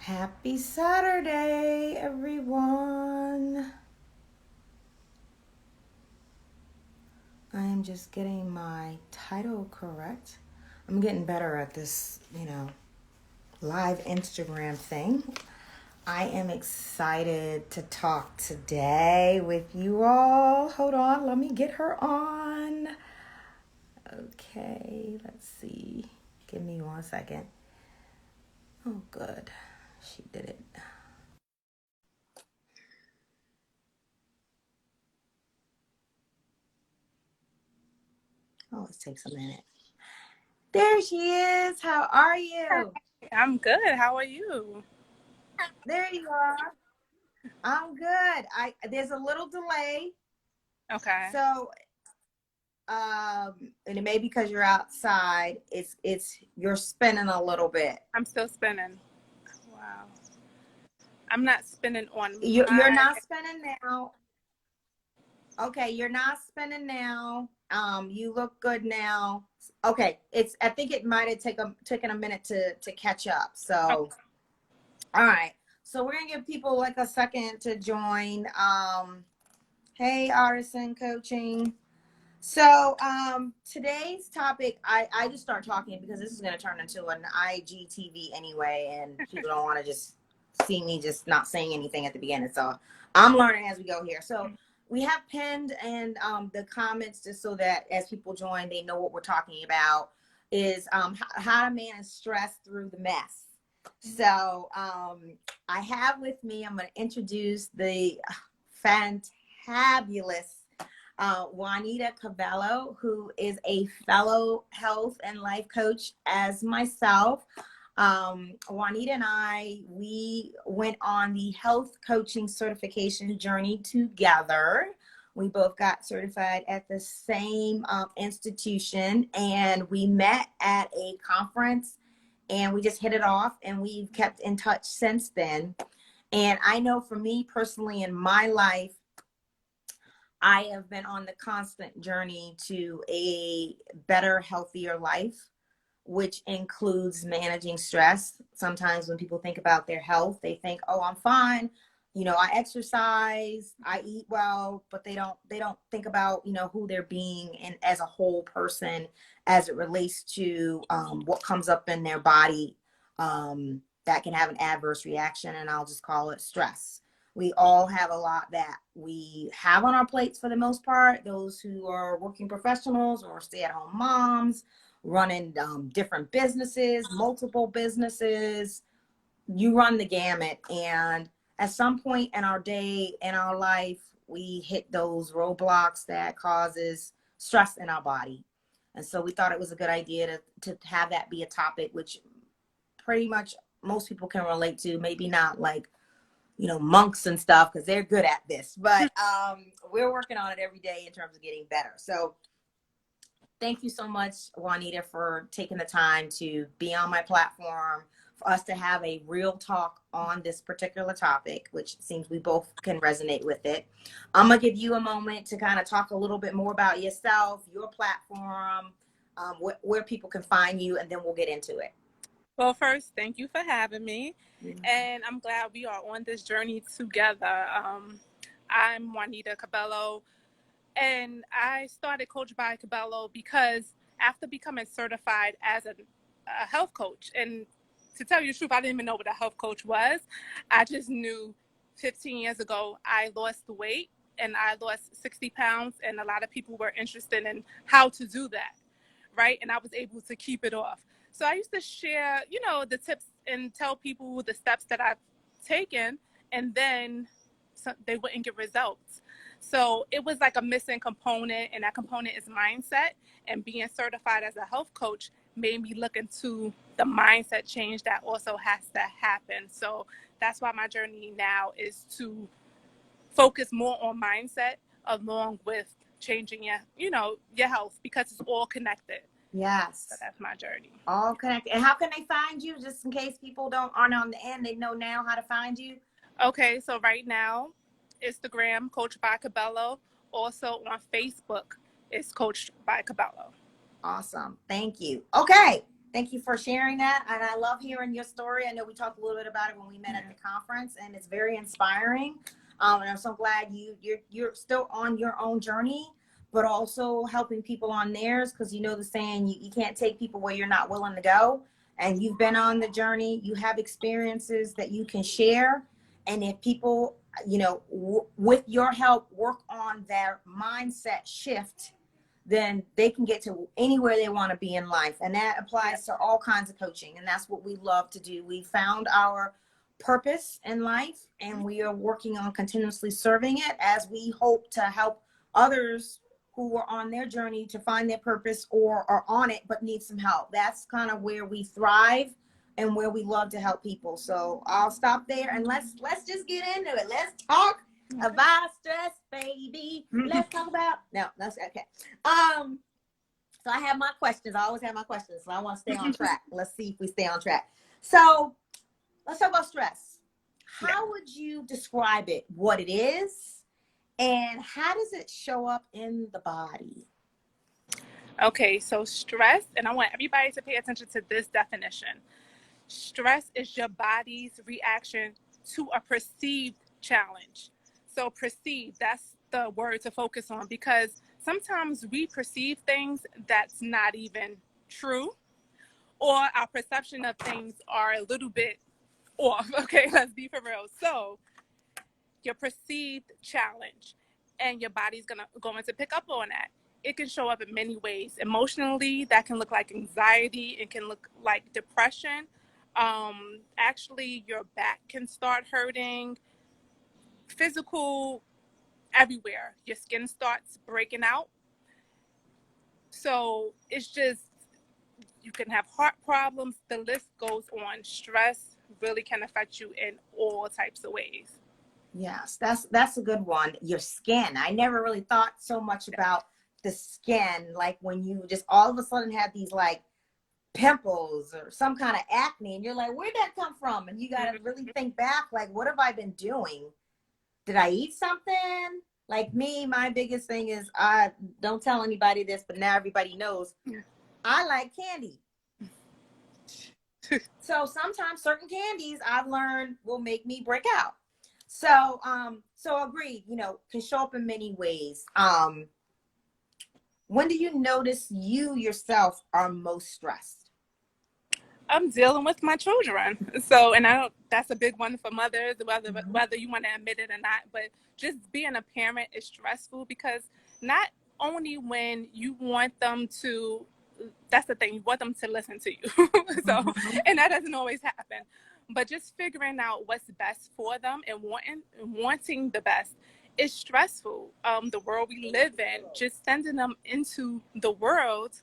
Happy Saturday, everyone. I am just getting my title correct. I'm getting better at this, live Instagram thing. I am excited to talk today with you all. Hold on, let me get her on. Okay, let's see. Give me 1 second. Oh, good. She did it. Oh, it takes a minute. There she is. How are you? I'm good. How are you? There you are. I'm good. I There's a little delay, Okay. so and it may be because you're outside. It's you're spinning a little bit. I'm still spinning. Wow. I'm not spinning on You're my. not spinning now. Okay, you're not spinning now. You look good now. Okay, I think it might have taken a minute to catch up. So, Okay. all right. So we're gonna give people like a second to join. Hey, Artisan Coaching. So today's topic, I just start talking because this is going to turn into an IGTV anyway, and people don't want to just see me just not saying anything at the beginning. So I'm learning as we go here. So we have pinned and the comments just so that as people join, they know what we're talking about is how to manage stress through the mess. So I have with me, I'm going to introduce the fantabulous Juanita Cabello, who is a fellow health and life coach as myself. Juanita and we went on the health coaching certification journey together. We both got certified at the same institution, and we met at a conference, and we just hit it off, and we've kept in touch since then. And I know for me personally in my life, I have been on the constant journey to a better, healthier life, which includes managing stress. Sometimes when people think about their health, they think, "Oh, I'm fine. I exercise, I eat well," but they don't think about, who they're being and as a whole person as it relates to what comes up in their body that can have an adverse reaction, and I'll just call it stress. We all have a lot that we have on our plates for the most part. Those who are working professionals or stay-at-home moms, running different businesses, multiple businesses, you run the gamut. And at some point in our day, in our life, we hit those roadblocks that causes stress in our body. And so we thought it was a good idea to have that be a topic, which pretty much most people can relate to. Maybe not like monks and stuff because they're good at this, but we're working on it every day in terms of getting better. So thank you so much, Juanita, for taking the time to be on my platform, for us to have a real talk on this particular topic, which seems we both can resonate with it. I'm going to give you a moment to kind of talk a little bit more about yourself, your platform, where people can find you, and then we'll get into it. Well, first, thank you for having me. And I'm glad we are on this journey together. I'm Juanita Cabello, and I started Coach by Cabello because after becoming certified as a health coach, and to tell you the truth, I didn't even know what a health coach was. I just knew 15 years ago I lost the weight and I lost 60 pounds, and a lot of people were interested in how to do that, right? And I was able to keep it off. So I used to share, the tips and tell people the steps that I've taken, and then they wouldn't get results. So it was like a missing component, and that component is mindset. And being certified as a health coach made me look into the mindset change that also has to happen. So that's why my journey now is to focus more on mindset along with changing your health, because it's all connected. So Yes. that's my journey. All connected. And how can they find you? Just in case people aren't on the end, they know now how to find you. Okay, so right now, Instagram, Coach by Cabello. Also on Facebook, it's Coach by Cabello. Awesome. Thank you. Okay. Thank you for sharing that. And I love hearing your story. I know we talked a little bit about it when we met at the conference, and it's very inspiring. And I'm so glad you're still on your own journey, but also helping people on theirs, because you know the saying, you can't take people where you're not willing to go. And you've been on the journey. You have experiences that you can share. And if people, you know, with your help, work on their mindset shift, then they can get to anywhere they want to be in life. And that applies to all kinds of coaching. And that's what we love to do. We found our purpose in life, and we are working on continuously serving it as we hope to help others who are on their journey to find their purpose or are on it but need some help. That's kind of where we thrive and where we love to help people. So I'll stop there, and let's just get into it. Let's talk about stress, baby. Let's talk about, no, that's okay. So I have my questions. I always have my questions, so I want to stay on track. Let's see if we stay on track. So let's talk about stress. How would you describe it, what it is, and how does it show up in the body? Okay, so stress, and I want everybody to pay attention to this definition. Stress is your body's reaction to a perceived challenge. So perceived, that's the word to focus on, because sometimes we perceive things that's not even true, or our perception of things are a little bit off. Okay, let's be for real. So your perceived challenge, and your body's going to pick up on that. It can show up in many ways. Emotionally, that can look like anxiety. It can look like depression. Actually, your back can start hurting. Physical, everywhere. Your skin starts breaking out. So it's just, you can have heart problems. The list goes on. Stress really can affect you in all types of ways. Yes, that's a good one. Your skin. I never really thought so much about the skin, like when you just all of a sudden have these like pimples or some kind of acne, and you're like, where'd that come from? And you got to really think back, like, what have I been doing? Did I eat something? Like me, my biggest thing is, I don't tell anybody this, but now everybody knows, I like candy. So sometimes certain candies I've learned will make me break out. So, so agreed, you know, can show up in many ways. When do you notice you yourself are most stressed? I'm dealing with my children. So, and I don't, that's a big one for mothers, whether you want to admit it or not, but just being a parent is stressful, because not only when you want them to, that's the thing, you want them to listen to you. So, and that doesn't always happen, but just figuring out what's best for them and wanting the best is stressful. The world we live in, just sending them into the world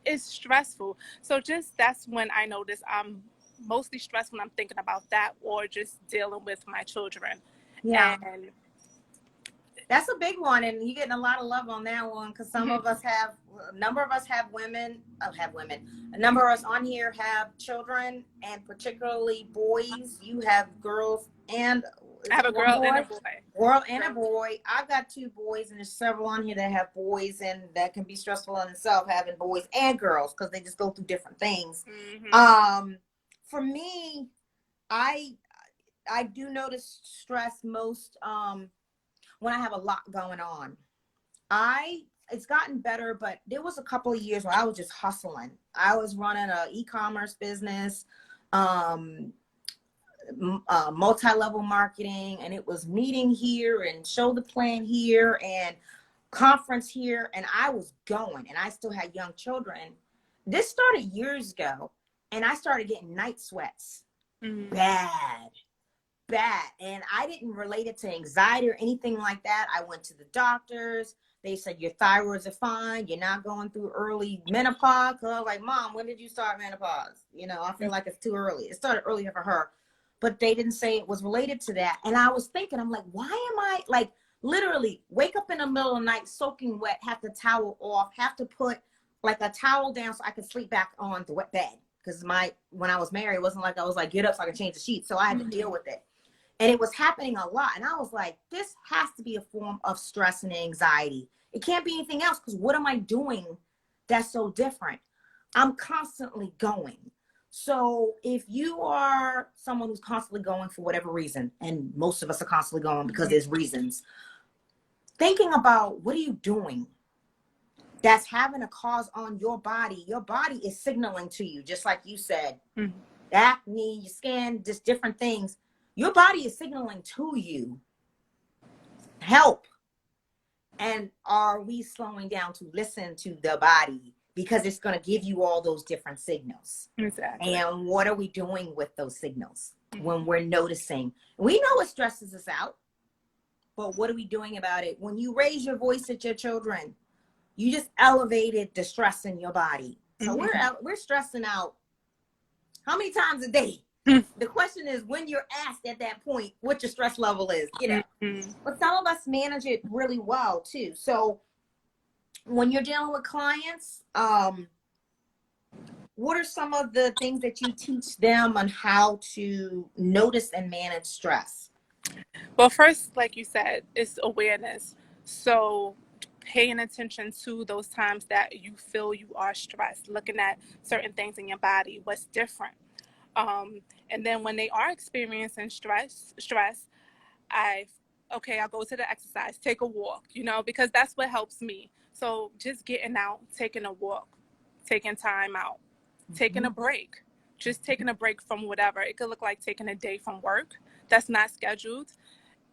is stressful. So just, that's when I notice I'm mostly stressed, when I'm thinking about that, or just dealing with my children. Yeah. And that's a big one, and you're getting a lot of love on that one, because some of us have, a number of us have women, a number of us on here have children, and particularly boys. You have girls, and I have a girl and a boy. Girl and a boy. I've got two boys, and there's several on here that have boys, and that can be stressful in itself, having boys and girls, because they just go through different things. For me, I do notice stress most when I have a lot going on. It's gotten better, but there was a couple of years where I was just hustling. I was running an e-commerce business, multi-level marketing, and it was meeting here and show the plan here and conference here, and I was going, and I still had young children. This started years ago, and I started getting night sweats. Bad. And I didn't relate it to anxiety or anything like that. I went to the doctors. They said, your thyroids are fine. You're not going through early menopause. Cause I was like, Mom, when did you start menopause? You know, I feel like it's too early. It started earlier for her, but they didn't say it was related to that. And I was thinking, I'm like, why am I like literally wake up in the middle of the night, soaking wet, have to towel off, have to put like a towel down so I could sleep back on the wet bed. Cause when I was married, it wasn't like I was like, get up so I can change the sheets. So I had to deal with it. And it was happening a lot. And I was like, this has to be a form of stress and anxiety. It can't be anything else, because what am I doing that's so different? I'm constantly going. So if you are someone who's constantly going for whatever reason, and most of us are constantly going because there's reasons, thinking about what are you doing that's having a cause on your body is signaling to you, just like you said, acne, your skin, just different things. Your body is signaling to you help. And are we slowing down to listen to the body? Because it's going to give you all those different signals. Exactly. And what are we doing with those signals when we're noticing? We know it stresses us out, but what are we doing about it? When you raise your voice at your children, you just elevated the stress in your body. So we're stressing out how many times a day? The question is, when you're asked at that point what your stress level is, you know. But some of us manage it really well too. So when you're dealing with clients, what are some of the things that you teach them on how to notice and manage stress? Well, first, like you said, it's awareness. So paying attention to those times that you feel you are stressed, looking at certain things in your body, what's different. And then when they are experiencing stress, I'll go to the exercise, take a walk, because that's what helps me. So just getting out, taking a walk, taking time out, taking a break, just taking a break from whatever. It could look like taking a day from work that's not scheduled.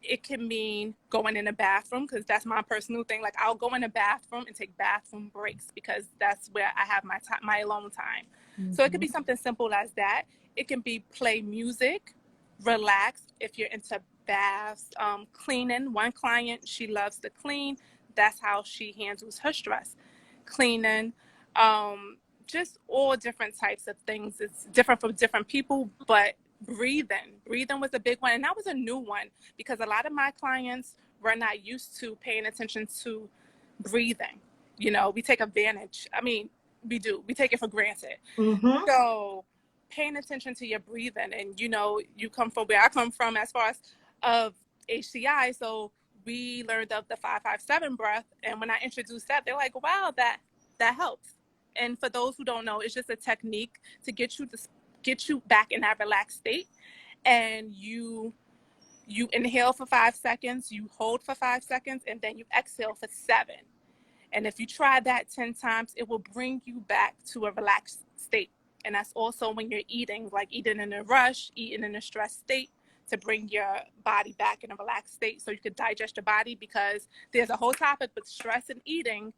It can mean going in the bathroom, because that's my personal thing. Like, I'll go in the bathroom and take bathroom breaks because that's where I have my time, my alone time. So it could be something simple as that. It can be play music, relax if you're into baths, cleaning. One client, she loves to clean. That's how she handles her stress. Cleaning, just all different types of things. It's different for different people, but breathing was a big one, and that was a new one because a lot of my clients were not used to paying attention to breathing. We take advantage. I mean, we take it for granted. So paying attention to your breathing, and you come from where I come from as far as of HCI, so we learned of the 5-5-7 breath, and when I introduced that, they're like, wow, that helps. And for those who don't know, it's just a technique to get you back in that relaxed state. And you inhale for 5 seconds, you hold for 5 seconds, and then you exhale for 7. And if you try that 10 times, it will bring you back to a relaxed state. And that's also when you're eating, like eating in a rush, eating in a stressed state, to bring your body back in a relaxed state so you could digest your body, because there's a whole topic with stress and eating,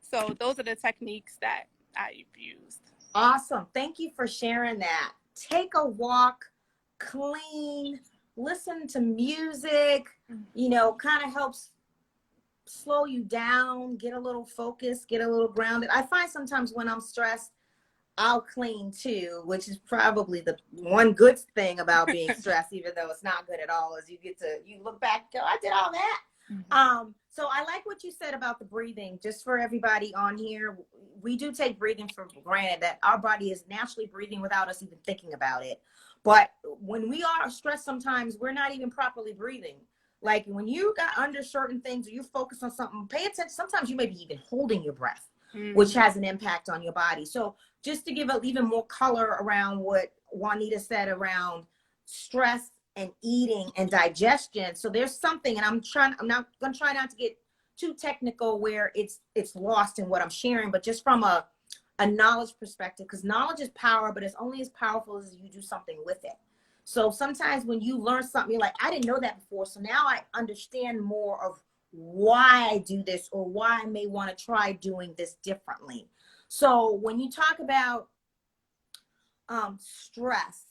So those are the techniques that I've used. Awesome. Thank you for sharing that. Take a walk, clean, listen to music, kind of helps slow you down, get a little focused, get a little grounded. I find sometimes when I'm stressed, I'll clean too, which is probably the one good thing about being stressed, even though it's not good at all, is you look back, go, I did all that. So I like what you said about the breathing. Just for everybody on here, we do take breathing for granted, that our body is naturally breathing without us even thinking about it. But when we are stressed, sometimes we're not even properly breathing. Like when you got under certain things or you focus on something, pay attention. Sometimes you may be even holding your breath, which has an impact on your body. So just to give even more color around what Juanita said around stress and eating and digestion. So there's something, and I'm not going to try not to get too technical where it's lost in what I'm sharing, but just from a knowledge perspective, because knowledge is power, but it's only as powerful as you do something with it. So sometimes when you learn something, you're like, I didn't know that before. So now I understand more of why I do this, or why I may want to try doing this differently. So when you talk about stress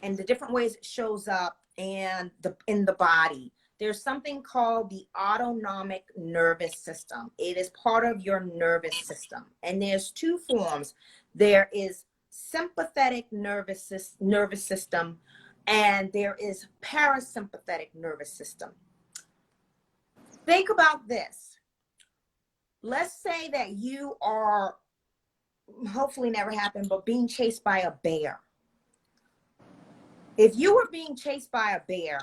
and the different ways it shows up and in the body, there's something called the autonomic nervous system. It is part of your nervous system. And there's two forms. There is sympathetic nervous system, and there is parasympathetic nervous system. Think about this. Let's say that you are, hopefully never happened, but being chased by a bear. If you were being chased by a bear,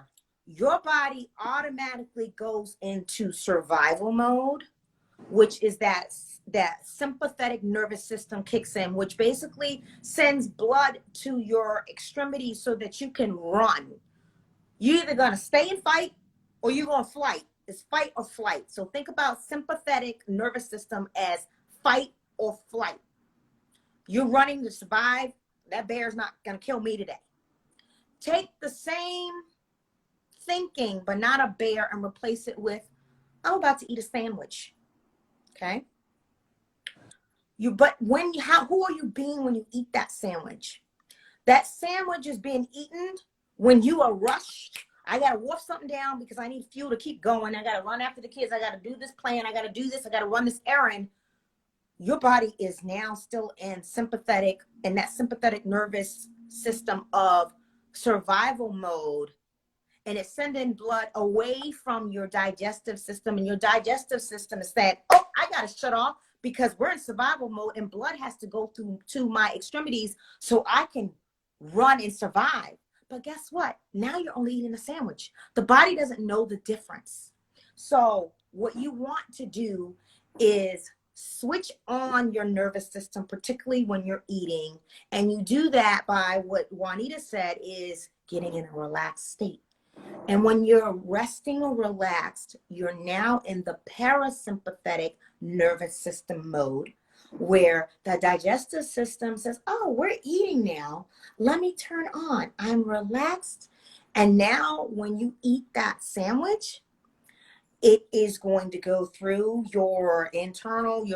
your body automatically goes into survival mode, which is that sympathetic nervous system kicks in, which basically sends blood to your extremities so that you can run. You're either going to stay and fight or you're going to flight. It's fight or flight. So think about sympathetic nervous system as fight or flight. You're running to survive. That bear's not going to kill me today. Take the same thinking, but not a bear, and replace it with, I'm about to eat a sandwich. Okay? But who are you being when you eat that sandwich? That sandwich is being eaten when you are rushed. I got to wolf something down because I need fuel to keep going. I got to run after the kids. I got to do this plan. I got to do this. I got to run this errand. Your body is now still in that sympathetic nervous system of survival mode. And it's sending blood away from your digestive system. And your digestive system is saying, oh, I got to shut off because we're in survival mode and blood has to go through to my extremities so I can run and survive. But guess what? Now you're only eating a sandwich. The body doesn't know the difference. So what you want to do is switch on your nervous system, particularly when you're eating. And you do that by what Juanita said is getting in a relaxed state. And when you're resting or relaxed, you're now in the parasympathetic nervous system mode, where the digestive system says, oh, we're eating now. Let me turn on. I'm relaxed. And now when you eat that sandwich, it is going to go through your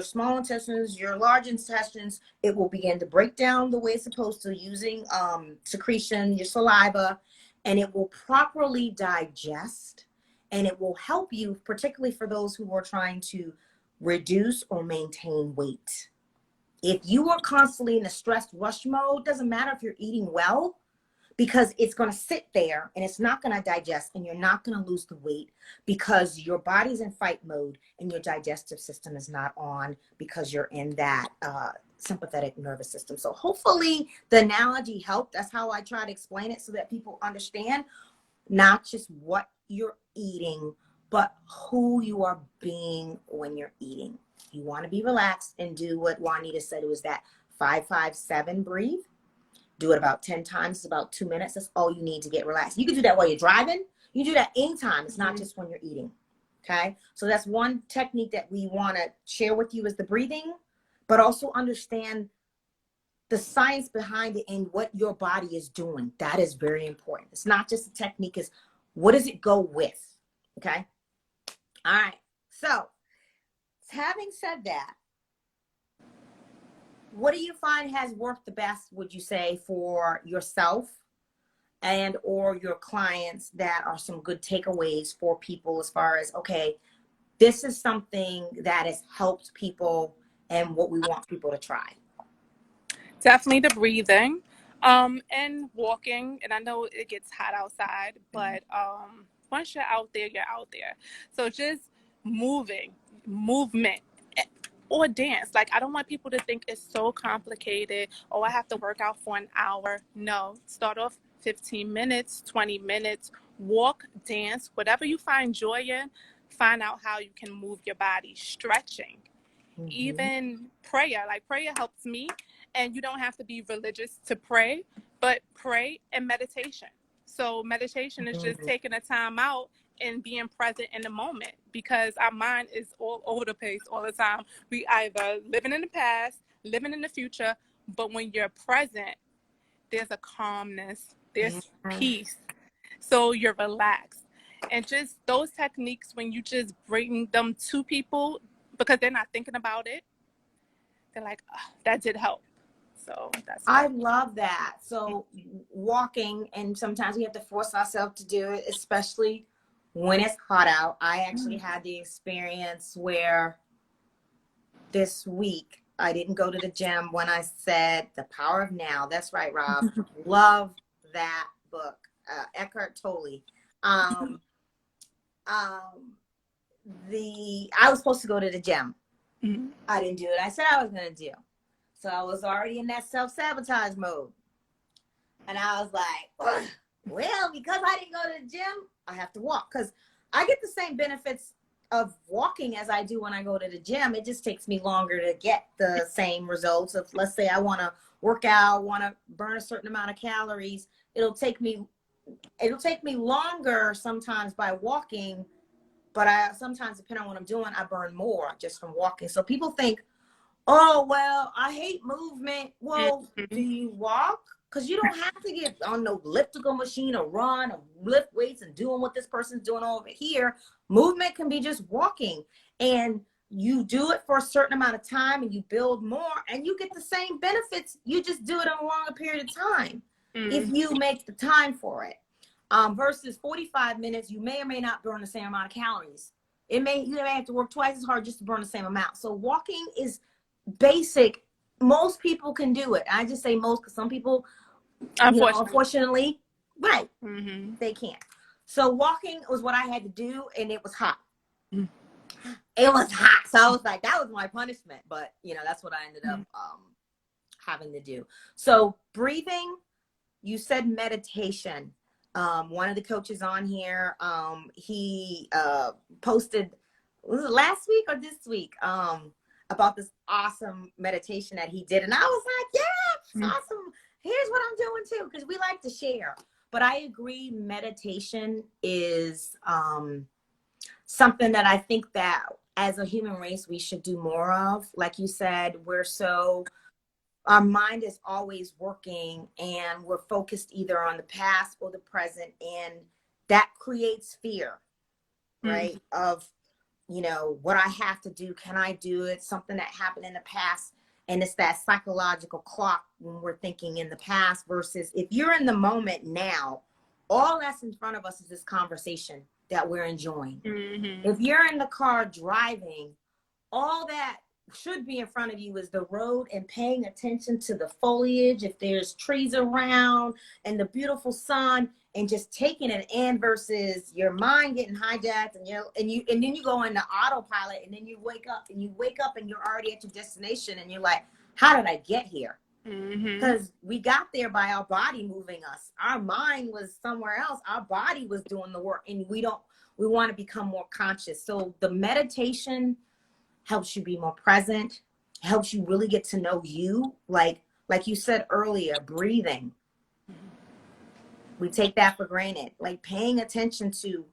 small intestines, your large intestines. It will begin to break down the way it's supposed to using secretion, your saliva, and it will properly digest, and it will help you, particularly for those who are trying to reduce or maintain weight. If you are constantly in a stress rush mode, doesn't matter if you're eating well, because it's going to sit there and it's not going to digest, and you're not going to lose the weight because your body's in fight mode and your digestive system is not on because you're in that sympathetic nervous system. So hopefully the analogy helped. That's how I try to explain it so that people understand not just what you're eating, but who you are being when you're eating. You want to be relaxed and do what Juanita said. It was that 5-5-7 breathe. Do it about 10 times. It's about 2 minutes. That's all you need to get relaxed. You can do that while you're driving. You can do that anytime. It's not just when you're eating. Okay. So that's one technique that we want to share with you is the breathing, but also understand the science behind it and what your body is doing. That is very important. It's not just a technique. It's what does it go with? Okay. All right. So having said that, what do you find has worked the best, would you say, for yourself and or your clients that are some good takeaways for people as far as, okay, this is something that has helped people and what we want people to try? Definitely the breathing, and walking. And I know it gets hot outside, but once you're out there, you're out there. So just movement, or dance. Like, I don't want people to think it's so complicated. Oh, I have to work out for an hour. No, start off 15 minutes, 20 minutes, walk, dance, whatever you find joy in, find out how you can move your body, stretching, even prayer. Like, prayer helps me, and you don't have to be religious to pray, but pray and meditation. So meditation is just taking a time out and being present in the moment, because our mind is all over the place all the time. We either living in the past, living in the future, but when you're present, there's a calmness, there's peace. So you're relaxed. And just those techniques, when you just bring them to people, because they're not thinking about it, they're like, oh, that did help. So that's I love that. So walking, and sometimes we have to force ourselves to do it, especially when it's hot out. I actually had the experience where this week I didn't go to the gym when I said The Power of Now. That's right, Rob. Love that book. Eckhart Tolle. I was supposed to go to the gym. I didn't do it. I said I was going to do. So I was already in that self-sabotage mode. And I was like, well, because I didn't go to the gym, I have to walk. Because I get the same benefits of walking as I do when I go to the gym. It just takes me longer to get the same results. If, let's say, I want to work out, want to burn a certain amount of calories, it'll take me longer sometimes by walking, but I sometimes, depending on what I'm doing, I burn more just from walking. So people think, oh, well, I hate movement. Well, do you walk? Because you don't have to get on no elliptical machine or run or lift weights and doing what this person's doing over here. Movement can be just walking, and you do it for a certain amount of time and you build more and you get the same benefits. You just do it in a longer period of time if you make the time for it. Versus 45 minutes, you may or may not burn the same amount of calories. You may have to work twice as hard just to burn the same amount. So walking is basic. Most people can do it. I just say most because some people, unfortunately, right, they can't. So walking was what I had to do, and it was hot. It was hot. So I was like, that was my punishment. But, that's what I ended up having to do. So breathing, you said meditation. One of the coaches on here, he posted, was it last week or this week, about this awesome meditation that he did. And I was like, yeah, it's awesome. Here's what I'm doing too, because we like to share. But I agree, meditation is something that I think that as a human race, we should do more of. Like you said, our mind is always working and we're focused either on the past or the present. And that creates fear, right? Of, what I have to do. Can I do it? Something that happened in the past. And it's that psychological clock when we're thinking in the past versus if you're in the moment now, all that's in front of us is this conversation that we're enjoying. If you're in the car driving, all that should be in front of you is the road and paying attention to the foliage, if there's trees around and the beautiful sun, and just taking it in versus your mind getting hijacked and then you go into autopilot and then you wake up and you're already at your destination and you're like, how did I get here? Because we got there by our body moving us. Our mind was somewhere else. Our body was doing the work, and we want to become more conscious. So the meditation helps you be more present, helps you really get to know you. Like you said earlier, breathing. We take that for granted. Like paying attention to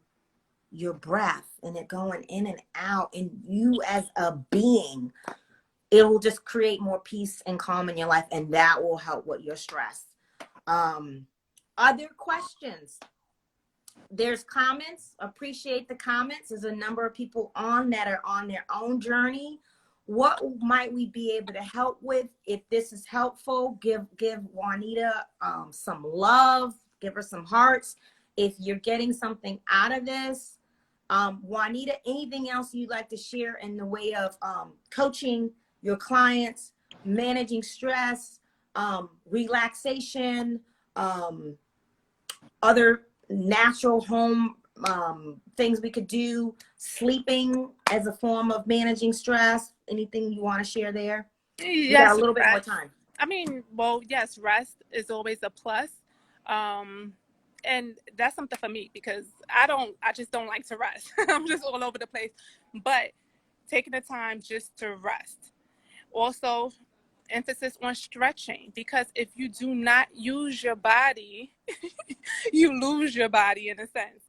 your breath and it going in and out, and you as a being, it will just create more peace and calm in your life, and that will help with your stress. Other questions? There's comments. Appreciate the comments. There's a number of people on that are on their own journey. What might we be able to help with? If this is helpful, give Juanita some love. Give her some hearts. If you're getting something out of this, Juanita, anything else you'd like to share in the way of coaching your clients, managing stress, relaxation, other natural home things we could do, sleeping as a form of managing stress? Anything you want to share there? Yes, we got a little bit more time. I mean, well, yes, rest is always a plus. And that's something for me because I just don't like to rest. I'm just all over the place. But taking the time just to rest. Also, emphasis on stretching, because if you do not use your body, you lose your body in a sense.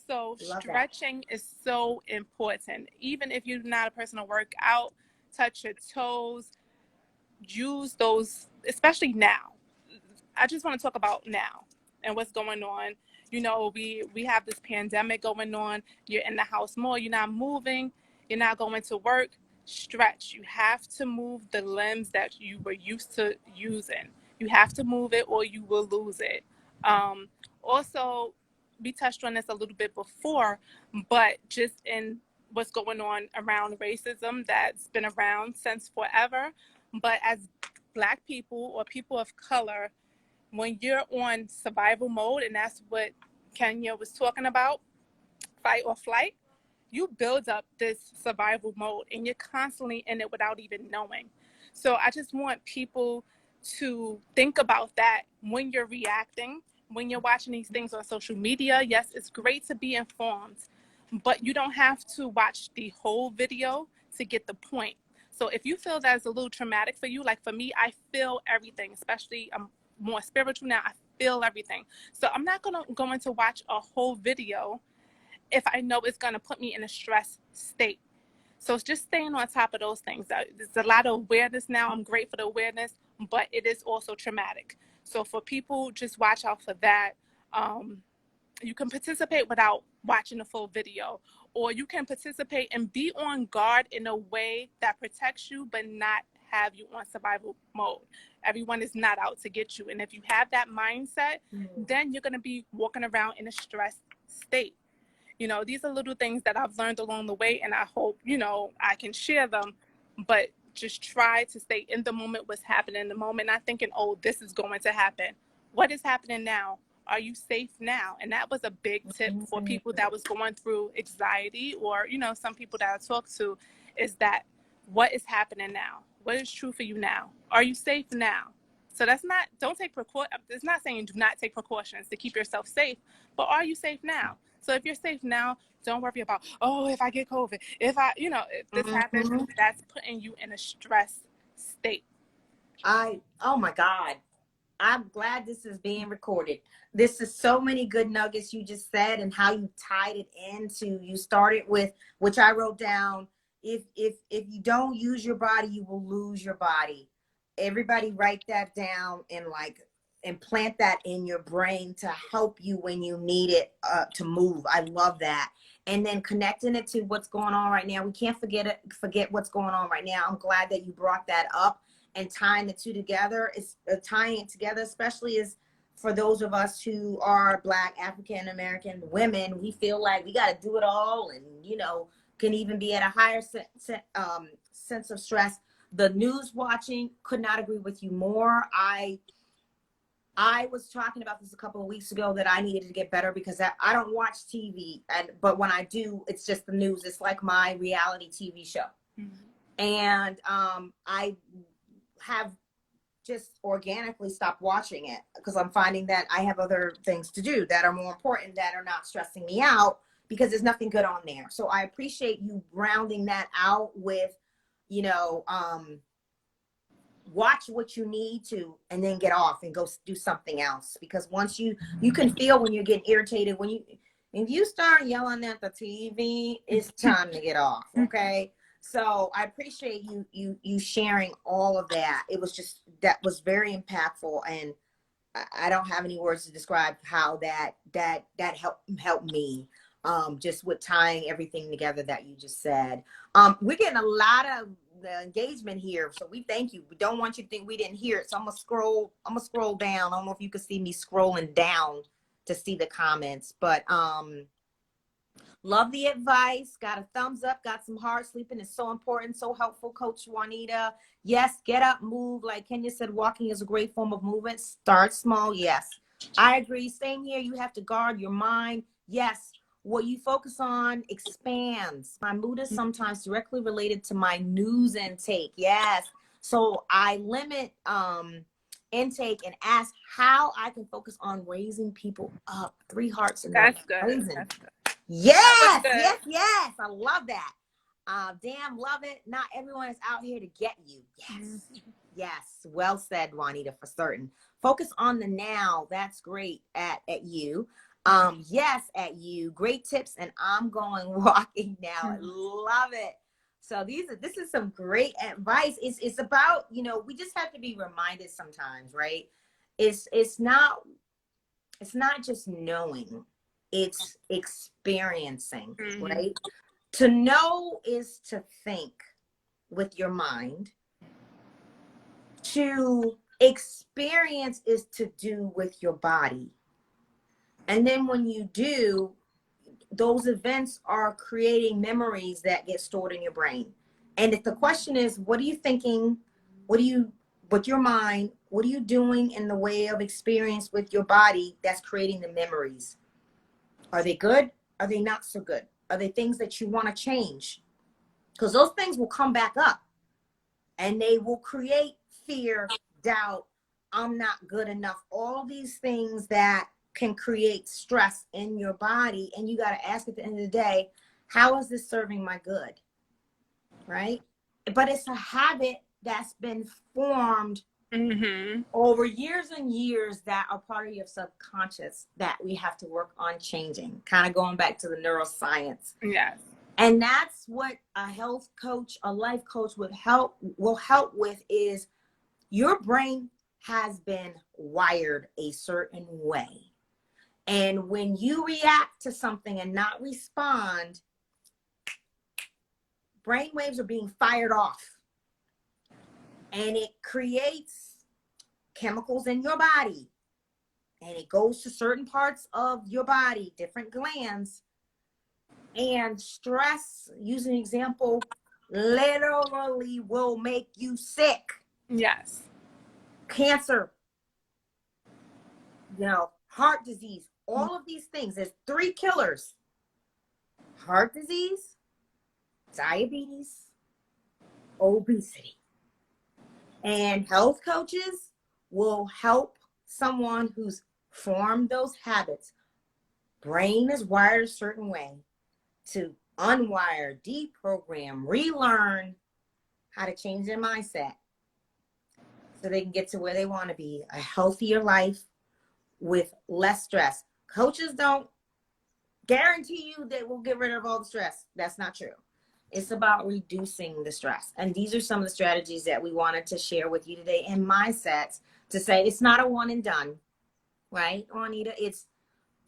So stretching is so important. Even if you're not a person to work out, touch your toes, use those, especially now. I just want to talk about now and what's going on. We have this pandemic going on. You're in the house more. You're not moving. You're not going to work. Stretch. You have to move the limbs that you were used to using. You have to move it or you will lose it. Also, we touched on this a little bit before, but just in what's going on around racism that's been around since forever. But as Black people or people of color, when you're on survival mode, and that's what Kenya was talking about, fight or flight, you build up this survival mode and you're constantly in it without even knowing. So I just want people to think about that when you're reacting, when you're watching these things on social media. Yes, it's great to be informed, but you don't have to watch the whole video to get the point. So if you feel that's a little traumatic for you, like for me, I feel everything, especially I'm more spiritual now. I feel everything. So I'm not going to go in to watch a whole video if I know it's going to put me in a stress state. So it's just staying on top of those things. There's a lot of awareness now. I'm great for the awareness, but it is also traumatic. So for people, just watch out for that. You can participate without watching the full video, or you can participate and be on guard in a way that protects you, but not have you on survival mode. Everyone is not out to get you. And if you have that mindset, then you're going to be walking around in a stressed state. You know, these are little things that I've learned along the way, and I hope, you know, I can share them, but just try to stay in the moment, what's happening in the moment, not thinking, oh, this is going to happen. What is happening now? Are you safe now? And that was a big tip for people that was going through anxiety, or, you know, some people that I talk to, is that what is happening now? What is true for you now? Are you safe now? So that's not, don't take precautions. It's not saying do not take precautions to keep yourself safe, but are you safe now? So if you're safe now, don't worry about, oh, if I get COVID, if I, you know, if this happens, that's putting you in a stress state. Oh my God. I'm glad this is being recorded. This is so many good nuggets you just said, and how you tied it into, you started with, which I wrote down, if you don't use your body, you will lose your body. Everybody write that down and like implant that in your brain to help you when you need it to move. I love that. And then connecting it to what's going on right now. We can't forget what's going on right now. I'm glad that you brought that up, and tying the two together is tying it together, especially as for those of us who are Black, African American women, we feel like we got to do it all, and, you know, can even be at a higher sense of stress. The news watching, could not agree with you more. I was talking about this a couple of weeks ago, that I needed to get better because I don't watch TV, but when I do, it's just the news. It's like my reality TV show. And I have just organically stopped watching it because I'm finding that I have other things to do that are more important, that are not stressing me out, because there's nothing good on there. So I appreciate you rounding that out with, you know, watch what you need to, and then get off and go do something else. Because once you can feel when you're getting irritated, if you start yelling at the TV, it's time to get off. Okay. So I appreciate you sharing all of that. It was just, that was very impactful, and I don't have any words to describe how that helped me. Just with tying everything together that you just said. We're getting a lot of the engagement here, so we thank you. We don't want you to think we didn't hear it. So I'm gonna scroll down. I don't know if you can see me scrolling down to see the comments, but love the advice. Got a thumbs up. Got some hard sleeping is so important, so helpful, Coach Juanita. Yes, get up, move. Like Kenya said, walking is a great form of movement. Start small. Yes, I agree. Same here. You have to guard your mind. Yes, what you focus on expands. My mood is sometimes directly related to my news intake. Yes, so I limit intake and ask how I can focus on raising people up. 3 hearts in That's good. Amazing. That's good. Yes, yes. I love that. Damn, love it. Not everyone is out here to get you. Yes. Yes. Well said, Juanita, for certain. Focus on the now. That's great at you. Yes, at you. Great tips, and I'm going walking now. I love it. So this is some great advice. It's about, you know, we just have to be reminded sometimes, right? It's not just knowing. It's experiencing, right? To know is to think with your mind. To experience is to do with your body. And then when you do, those events are creating memories that get stored in your brain. And if the question is, what are you thinking? With your mind, what are you doing in the way of experience with your body that's creating the memories? Are they good? Are they not so good? Are they things that you want to change? Because those things will come back up, and they will create fear, doubt, I'm not good enough, all these things that can create stress in your body. And you got to ask at the end of the day, how is this serving my good? Right? But it's a habit that's been formed over years and years that are part of your subconscious that we have to work on changing, kind of going back to the neuroscience. Yes. And that's what a health coach, a life coach will help with is your brain has been wired a certain way. And when you react to something and not respond, brain waves are being fired off. And it creates chemicals in your body. And it goes to certain parts of your body, different glands. And stress, use an example, literally will make you sick. Yes. Cancer, heart disease, all of these things. There's 3 killers: heart disease, diabetes, obesity. And health coaches will help someone who's formed those habits. Brain is wired a certain way to unwire, deprogram, relearn how to change their mindset so they can get to where they want to be, a healthier life with less stress. Coaches don't guarantee you they will get rid of all the stress. That's not true. It's about reducing the stress. And these are some of the strategies that we wanted to share with you today in mindsets to say it's not a one and done, right, Juanita? It's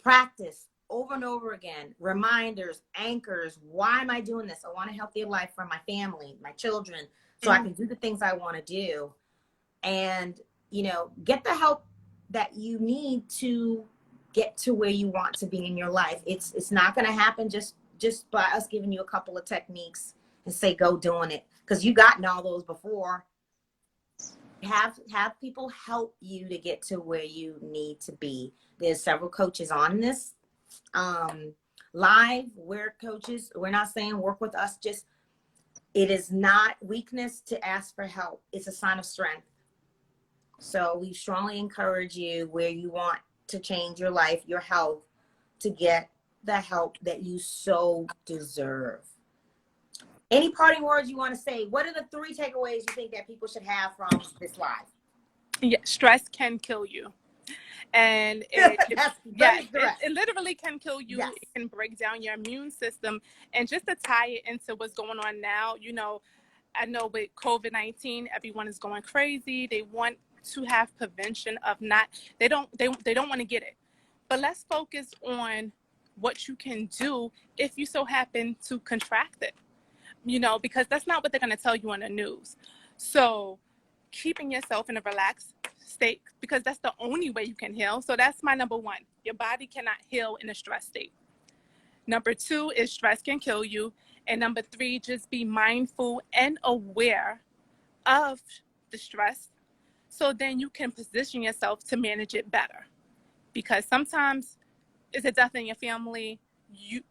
practice over and over again, reminders, anchors. Why am I doing this? I want a healthier life for my family, my children, so I can do the things I want to do. And, get the help that you need to get to where you want to be in your life. It's not going to happen just by us giving you a couple of techniques and say, go doing it. Because you gotten all those before. Have people help you to get to where you need to be. There's several coaches on this live. We're coaches. We're not saying work with us. Just, it is not weakness to ask for help. It's a sign of strength. So we strongly encourage you, where you want to change your life, your health, to get the help that you so deserve. Any parting words you want to say? What are the 3 takeaways you think that people should have from this live? Yeah, stress can kill you. And it literally can kill you. Yes. It can break down your immune system. And just to tie it into what's going on now, I know with COVID-19, everyone is going crazy. They want to have prevention of they don't want to get it. But let's focus on what you can do if you so happen to contract it, because that's not what they're going to tell you on the news. So keeping yourself in a relaxed state, because that's the only way you can heal. So that's my number 1. Your body cannot heal in a stress state. Number 2 is stress can kill you. And number 3, just be mindful and aware of the stress, so then you can position yourself to manage it better. Because sometimes it's a death in your family, you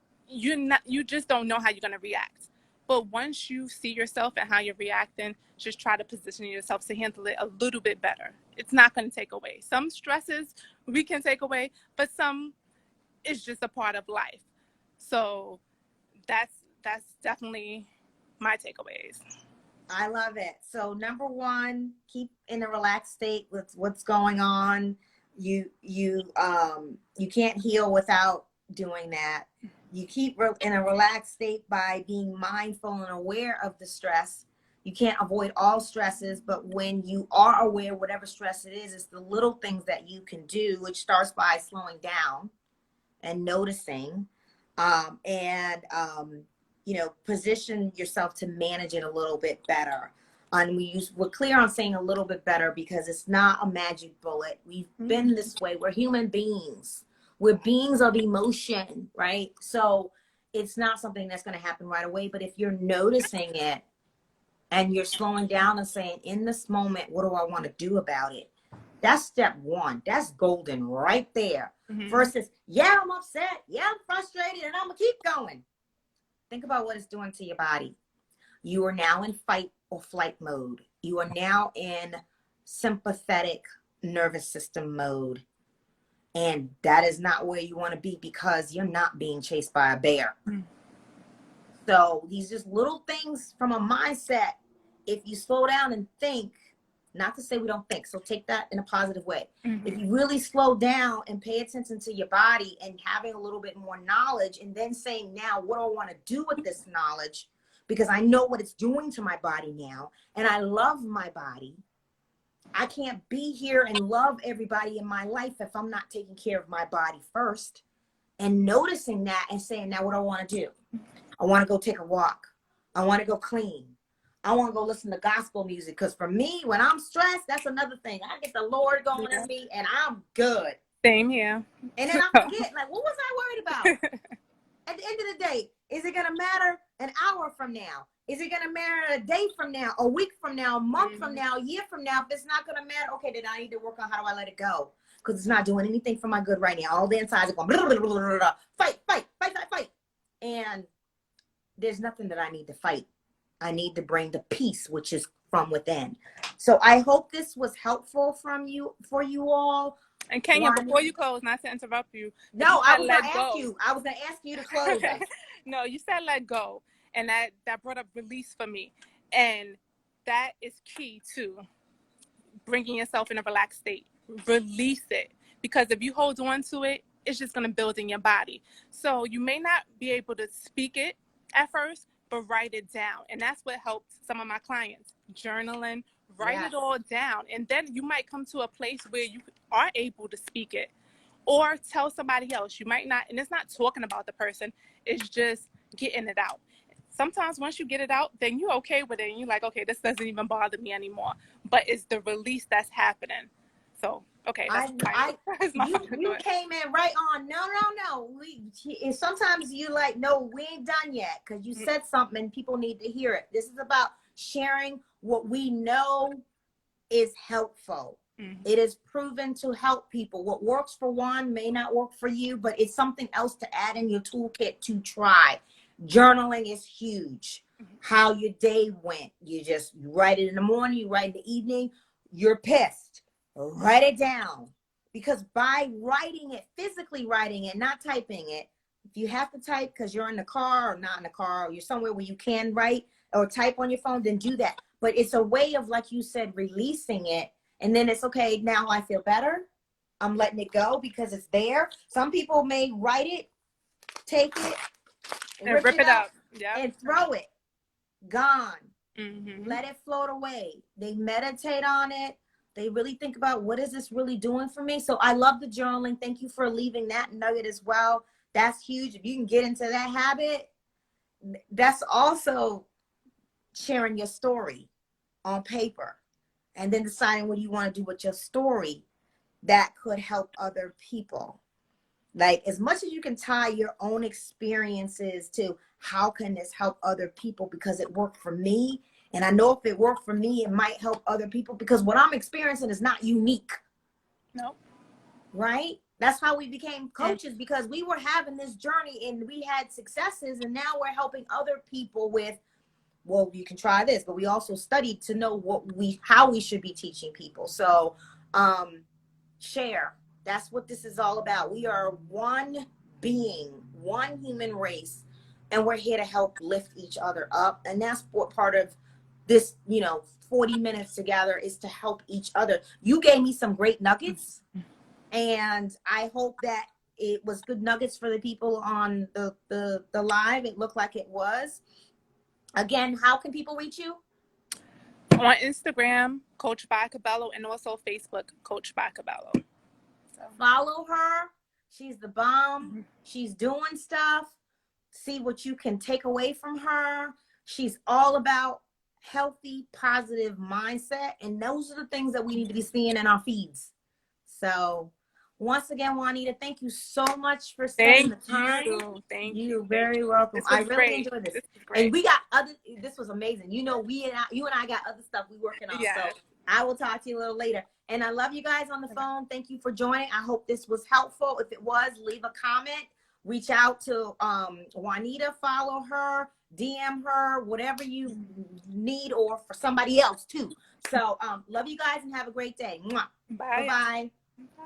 just don't know how you're going to react. But once you see yourself and how you're reacting, just try to position yourself to handle it a little bit better. It's not going to take away. Some stresses we can take away, but some is just a part of life. So that's definitely my takeaways. I love it. So number 1, keep in a relaxed state with what's going on. You can't heal without doing that. You keep in a relaxed state by being mindful and aware of the stress. You can't avoid all stresses, but when you are aware, whatever stress it is, it's the little things that you can do, which starts by slowing down and noticing, position yourself to manage it a little bit better. And we're clear on saying a little bit better because it's not a magic bullet. We've been this way. We're human beings. We're beings of emotion, right? So it's not something that's going to happen right away. But if you're noticing it and you're slowing down and saying, in this moment, what do I want to do about it? That's step 1. That's golden right there. Versus, yeah, I'm upset. Yeah, I'm frustrated, and I'm going to keep going. Think about what it's doing to your body. You are now in fight or flight mode. You are now in sympathetic nervous system mode. And that is not where you want to be, because you're not being chased by a bear. So these just little things from a mindset, if you slow down and think, not to say we don't think, so take that in a positive way. If you really slow down and pay attention to your body and having a little bit more knowledge, and then saying, now, what do I want to do with this knowledge? Because I know what it's doing to my body now, and I love my body. I can't be here and love everybody in my life if I'm not taking care of my body first. And noticing that and saying, now what do I want to do? I want to go take a walk. I want to go clean. I want to go listen to gospel music. Because for me, when I'm stressed, that's another thing. I get the Lord going in me and I'm good. Same here. And then I forget, like, what was I worried about? At the end of the day, is it going to matter an hour from now? Is it going to matter a day from now, a week from now, a month from now, a year from now? If it's not going to matter, okay, then I need to work on how do I let it go? Because it's not doing anything for my good right now. All the insides are going, blah, blah, blah, blah, blah, fight, fight, fight, fight, fight. And there's nothing that I need to fight. I need to bring the peace, which is from within. So I hope this was helpful for you all. And Kenya, before you close, not to interrupt you. No, I was going to ask you. I was going to ask you to close us. No, you said let go. And that brought up release for me. And that is key to bringing yourself in a relaxed state. Release it. Because if you hold on to it, it's just going to build in your body. So you may not be able to speak it at first, but write it down. And that's what helped some of my clients. Journaling, write it all down. And then you might come to a place where you are able to speak it or tell somebody else. You might not, and it's not talking about the person, it's just getting it out. Sometimes once you get it out, then you're okay with it. And you're like, okay, this doesn't even bother me anymore. But it's the release that's happening. So, okay. You came in right on. No. Sometimes you like, no, we ain't done yet, because you said something and people need to hear it. This is about sharing what we know is helpful. It is proven to help people. What works for one may not work for you, but it's something else to add in your toolkit to try. Journaling is huge. How your day went. You write it in the morning, you write in the evening. You're pissed. Write it down. Because by writing it, physically writing it, not typing it, if you have to type because you're in the car or not in the car, or you're somewhere where you can write or type on your phone, then do that. But it's a way of, like you said, releasing it. And then it's okay, now I feel better. I'm letting it go because it's there. Some people may write it, take it, and rip it up. And throw it. Gone. Let it float away. They meditate on it. They really think about, what is this really doing for me? So I love the journaling. Thank you for leaving that nugget as well. That's huge. If you can get into that habit, that's also sharing your story on paper and then deciding what you want to do with your story that could help other people. Like, as much as you can tie your own experiences to how can this help other people, because it worked for me. And I know if it worked for me, it might help other people, because what I'm experiencing is not unique. No. Right? That's how we became coaches, because we were having this journey and we had successes, and now we're helping other people with, well, you can try this, but we also studied to know how we should be teaching people. So share. That's what this is all about. We are one being, one human race, and we're here to help lift each other up. And that's what part of this, 40 minutes together is, to help each other. You gave me some great nuggets, and I hope that it was good nuggets for the people on the live. It looked like it was. Again, how can people reach you? On Instagram, Coach by Cabello, and also Facebook, Coach by Cabello. So follow her. She's the bomb. She's doing stuff. See what you can take away from her. She's all about healthy, positive mindset. And those are the things that we need to be seeing in our feeds. So once again, Juanita, thank you so much for spending the time. Thank you. You're very welcome. I really enjoyed this. And we got this was amazing. You and I got other stuff we working on. Yes. So I will talk to you a little later. And I love you guys on the phone. Thank you for joining. I hope this was helpful. If it was, leave a comment. Reach out to Juanita, follow her, DM her, whatever you need, or for somebody else too. So love you guys and have a great day. Mwah. Bye. Bye-bye. Bye.